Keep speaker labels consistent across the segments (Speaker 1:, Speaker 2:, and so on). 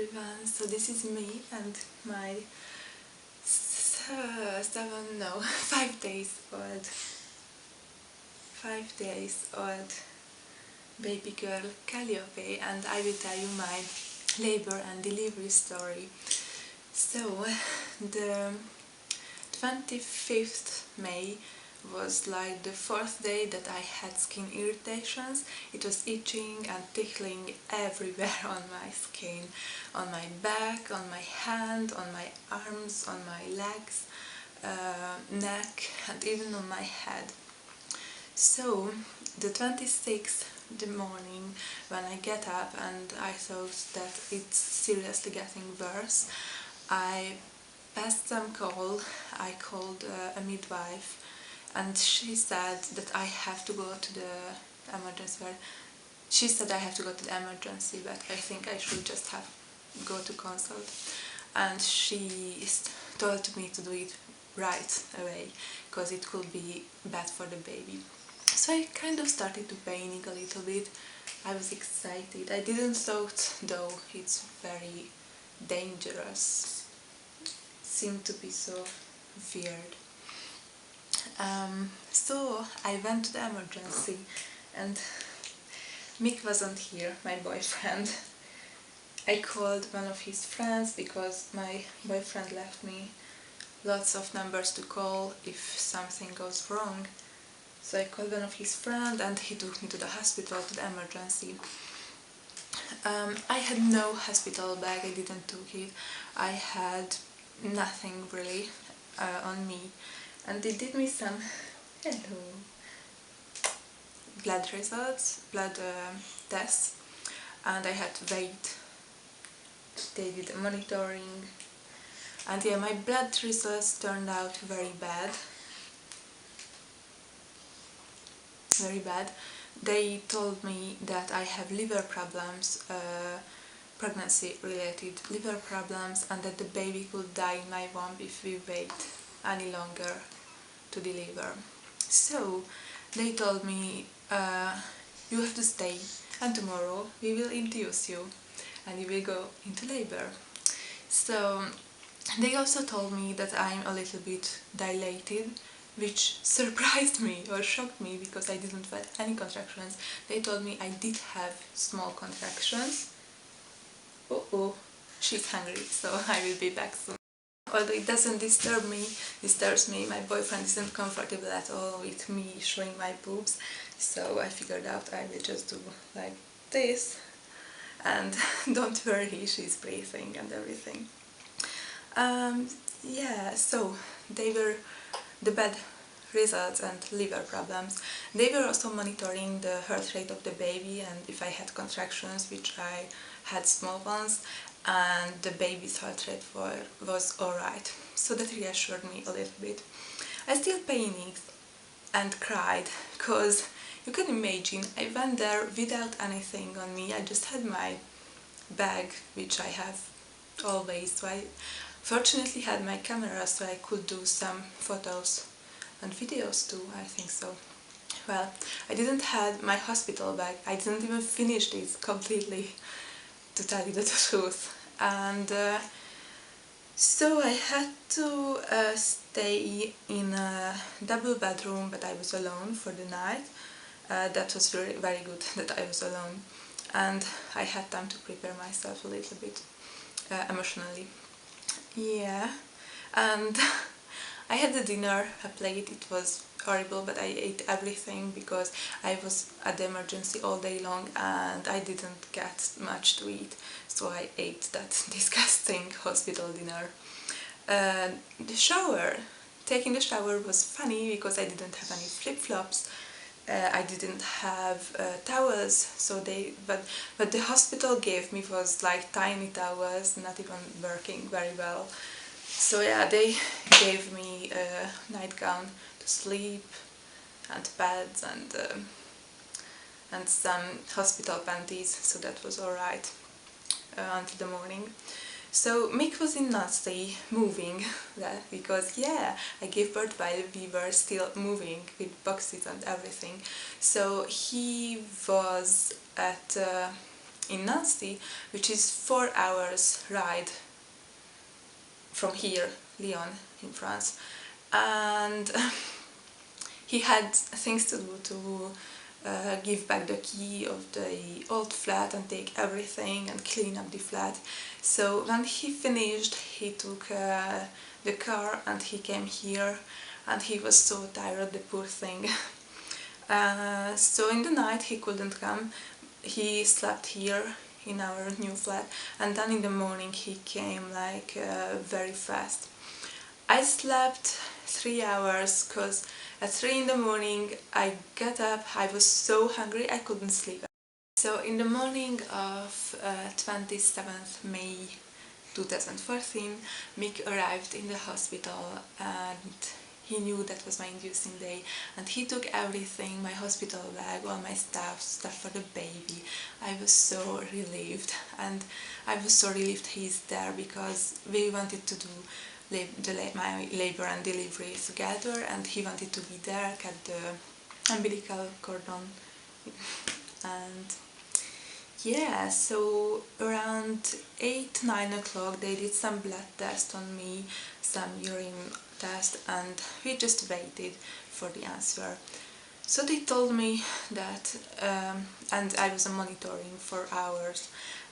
Speaker 1: everyone, so this is me and my 5 days old baby girl Calliope, and I will tell you my labor and delivery story. So the 25th May was like the fourth day that I had skin irritations. It was itching and tickling everywhere on my skin, on my back, on my hand, on my arms, on my legs, neck, and even on my head. So the 26th, the morning, when I get up and I thought that it's seriously getting worse, I passed some call. I called a midwife, and she said that I have to go to the emergency. She said I have to go to the emergency, but I think I should just have go to consult. And she told me to do it right away, because it could be bad for the baby. So I kind of started to panic a little bit. I was excited. I didn't thought though it's very dangerous. It seemed to be so weird. So I went to the emergency, and Mick wasn't here, my boyfriend. I called one of his friends because my boyfriend left me lots of numbers to call if something goes wrong. So I called one of his friends and he took me to the hospital, to the emergency. I had no hospital bag, I didn't take it. I had nothing really on me. And they did me some blood results, blood tests, and I had to wait. They did monitoring, and yeah, my blood results turned out very bad. Very bad. They told me that I have liver problems, pregnancy-related liver problems, and that the baby could die in my womb if we wait any longer to deliver. So they told me, you have to stay, and tomorrow we will induce you and you will go into labor. So they also told me that I'm a little bit dilated, which surprised me or shocked me because I didn't have any contractions. They told me I did have small contractions. She's hungry, so I will be back soon. Although it doesn't disturbs me, my boyfriend isn't comfortable at all with me showing my boobs, so I figured out I will just do like this, and don't worry, she's breathing and everything. Yeah, so they were the bad results and liver problems. They were also monitoring the heart rate of the baby and if I had contractions, which I had small ones, and the baby's heart rate was alright. So that reassured me a little bit. I still panicked and cried, because you can imagine, I went there without anything on me. I just had my bag, which I have always, so I fortunately had my camera, so I could do some photos and videos too, I think so. Well, I didn't have my hospital bag, I didn't even finish this completely, to tell you the truth. And so I had to stay in a double bedroom, but I was alone for the night. That was very, very good that I was alone. And I had time to prepare myself a little bit emotionally. Yeah, and I had the dinner, a plate. It was horrible, but I ate everything because I was at the emergency all day long and I didn't get much to eat, so I ate that disgusting hospital dinner. Taking the shower was funny because I didn't have any flip-flops. I didn't have towels, so but the hospital gave me was like tiny towels, not even working very well. So yeah, they gave me a nightgown to sleep, and pads, and some hospital panties, so that was alright until the morning. So Mick was in Nazi moving that because yeah, I gave birth while we were still moving with boxes and everything. So he was in Nancy, which is 4 hours ride from here, Lyon in France, and he had things to do to give back the key of the old flat and take everything and clean up the flat. So when he finished, he took the car and he came here, and he was so tired, the poor thing. So in the night he couldn't come. He slept here in our new flat, and then in the morning he came like very fast. I slept 3 hours because at 3 in the morning I got up. I was so hungry I couldn't sleep. So in the morning of 27th May 2014, Mick arrived in the hospital, and he knew that was my inducing day, and he took everything, my hospital bag, all my stuff for the baby. I was so relieved, and I was so relieved he's there, because we wanted to do my labor and delivery together, and he wanted to be there, cut the umbilical cordon, and yeah, so around 8-9 o'clock they did some blood test on me, some urine test, and we just waited for the answer. So they told me that, and I was monitoring for hours,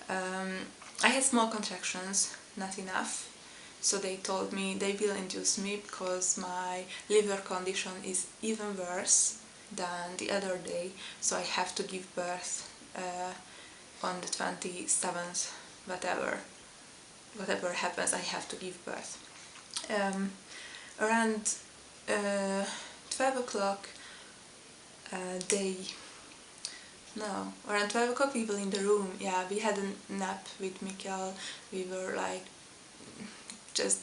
Speaker 1: I had small contractions, not enough, so they told me they will induce me because my liver condition is even worse than the other day, so I have to give birth on the 27th, whatever happens, I have to give birth. Around 12 o'clock around 12 o'clock we were in the room. Yeah, we had a nap with Mikkel. We were like just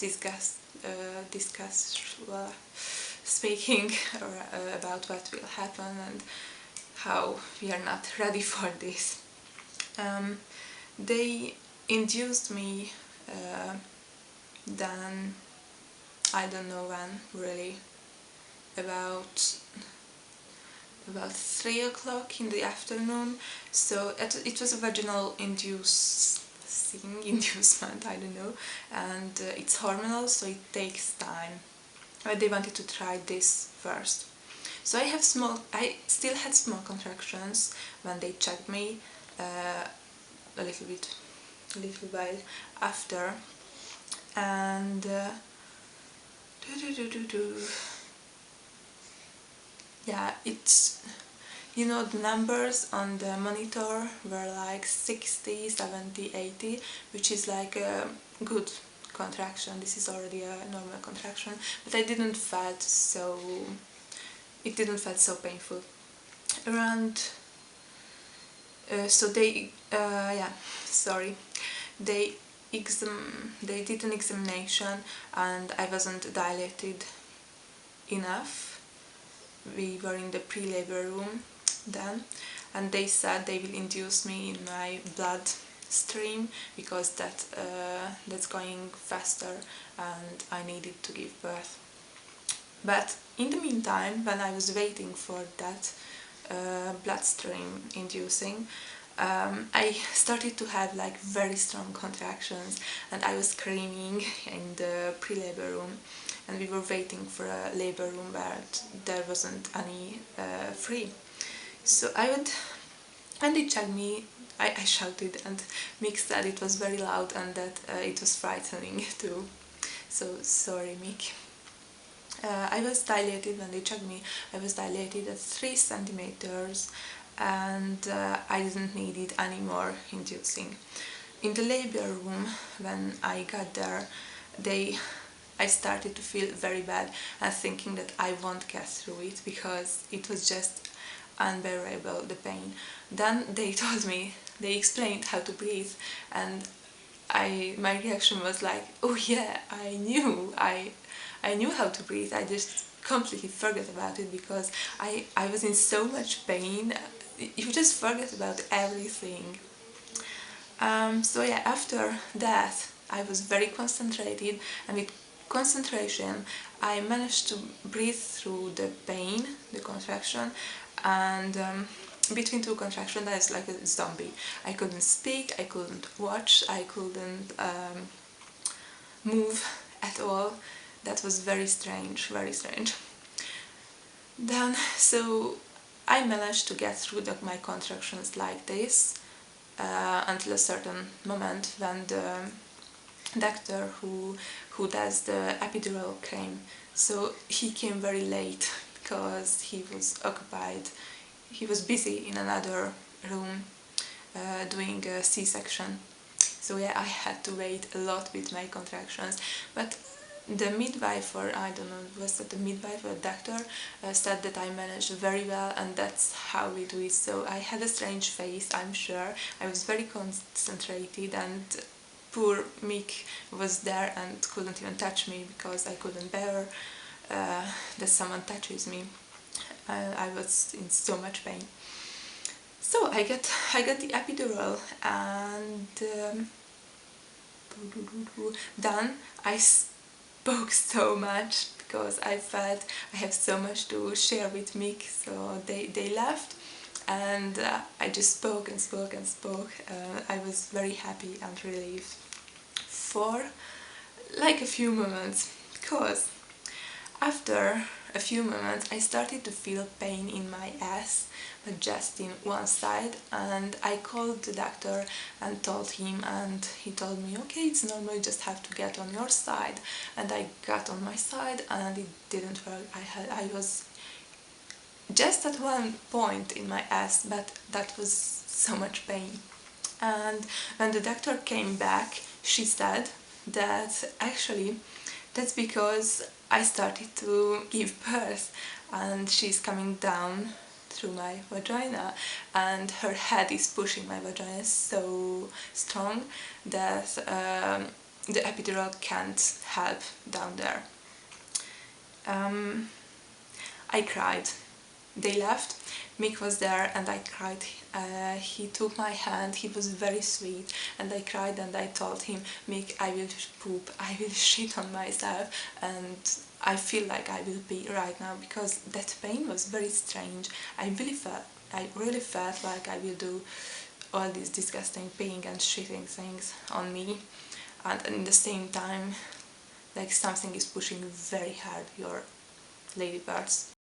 Speaker 1: speaking about what will happen and how we are not ready for this. They induced me then, I don't know when, really, about 3 o'clock in the afternoon. So it was a vaginal inducement, I don't know, and it's hormonal, so it takes time. But they wanted to try this first. So I still had small contractions when they checked me, a little while after, and yeah, it's, you know, the numbers on the monitor were like 60, 70, 80, which is like a good contraction. This is already a normal contraction, but it didn't feel so painful. Around so they they did an examination, and I wasn't dilated enough. We were in the pre-labor room then, and they said they will induce me in my blood stream because that's going faster and I needed to give birth. But in the meantime, when I was waiting for that bloodstream inducing, I started to have like very strong contractions, and I was screaming in the pre-labor room, and we were waiting for a labor room where there wasn't any free. So when they checked me, I shouted, and Mick said it was very loud and that it was frightening too. So sorry, Mick. I was dilated when they checked me. I was dilated at 3 centimeters, and I didn't need it anymore inducing. In the labor room, when I got there, I started to feel very bad and thinking that I won't get through it because it was just unbearable, the pain. Then they told me, they explained how to breathe, and my reaction was like, oh yeah, I knew how to breathe. I just completely forgot about it because I was in so much pain. You just forget about everything. So yeah, after that I was very concentrated, and with concentration I managed to breathe through the pain, the contraction, and between two contractions I was like a zombie. I couldn't speak, I couldn't watch, I couldn't move at all. That was very strange, very strange. Then, so I managed to get through my contractions like this until a certain moment when the doctor who does the epidural came. So he came very late because he was occupied. He was busy in another room doing a C-section. So yeah, I had to wait a lot with my contractions. But the midwife, or I don't know, was it the midwife or doctor, said that I managed very well, and that's how we do it. So I had a strange face, I'm sure. I was very concentrated, and poor Mick was there and couldn't even touch me because I couldn't bear that someone touches me. I was in so much pain. So I got the epidural, and then I spoke so much because I felt I have so much to share with Mick. So they left, and I just spoke and spoke and spoke. I was very happy and relieved for like a few moments, because after a few moments I started to feel pain in my ass, but just in one side, and I called the doctor and told him, and he told me, okay, it's normal, you just have to get on your side. And I got on my side, and it didn't work. I was just at one point in my ass, but that was so much pain. And when the doctor came back, she said that actually that's because I started to give birth, and she's coming down through my vagina, and her head is pushing my vagina so strong that the epidural can't help down there. I cried. They left, Mick was there, and I cried. He took my hand, he was very sweet, and I cried, and I told him, Mick, I will poop, I will shit on myself, and I feel like I will pee right now, because that pain was very strange. I really felt like I will do all these disgusting peeing and shitting things on me, and at the same time like something is pushing very hard your lady parts.